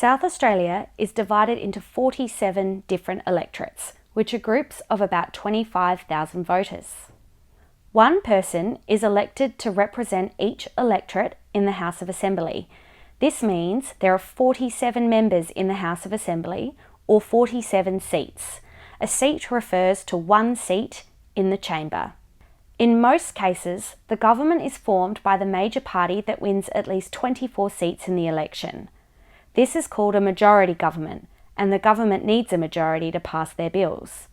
South Australia is divided into 47 different electorates, which are groups of about 25,000 voters. One person is elected to represent each electorate in the House of Assembly. This means there are 47 members in the House of Assembly, or 47 seats. A seat refers to one seat in the chamber. In most cases, the government is formed by the major party that wins at least 24 seats in the election. This is called a majority government, and the government needs a majority to pass their bills.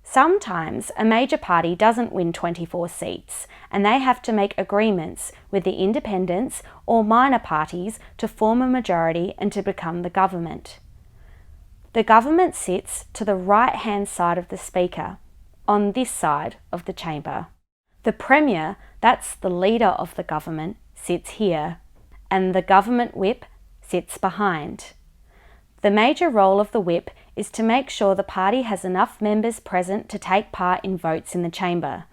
Sometimes a major party doesn't win 24 seats, and they have to make agreements with the independents or minor parties to form a majority and to become the government. The government sits to the right-hand side of the Speaker, on this side of the chamber. The Premier, that's the leader of the government, sits here, and the government whip sits behind. The major role of the whip is to make sure the party has enough members present to take part in votes in the chamber.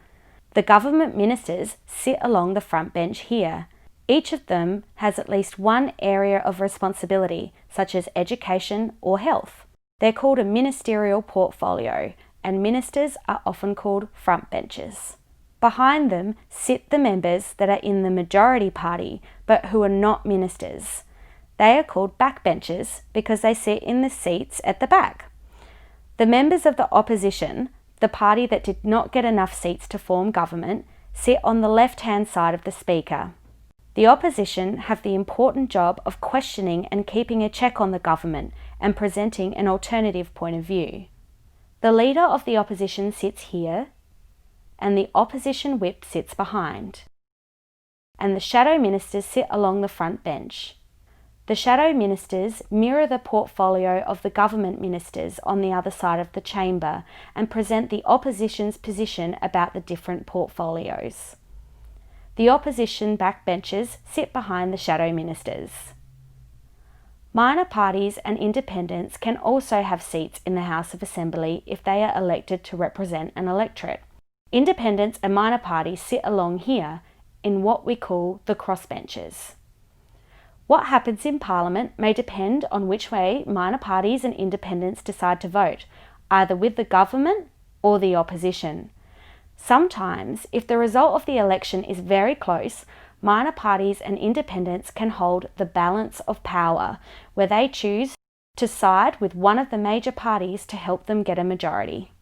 The government ministers sit along the front bench here. Each of them has at least one area of responsibility, such as education or health. They're called a ministerial portfolio, and ministers are often called front benchers. Behind them sit the members that are in the majority party, but who are not ministers. They are called backbenchers because they sit in the seats at the back. The members of the opposition, the party that did not get enough seats to form government, sit on the left-hand side of the Speaker. The opposition have the important job of questioning and keeping a check on the government and presenting an alternative point of view. The leader of the opposition sits here, and the opposition whip sits behind. And the shadow ministers sit along the front bench. The shadow ministers mirror the portfolio of the government ministers on the other side of the chamber and present the opposition's position about the different portfolios. The opposition backbenchers sit behind the shadow ministers. Minor parties and independents can also have seats in the House of Assembly if they are elected to represent an electorate. Independents and minor parties sit along here in what we call the crossbenchers. What happens in Parliament may depend on which way minor parties and independents decide to vote, either with the government or the opposition. Sometimes, if the result of the election is very close, minor parties and independents can hold the balance of power, where they choose to side with one of the major parties to help them get a majority.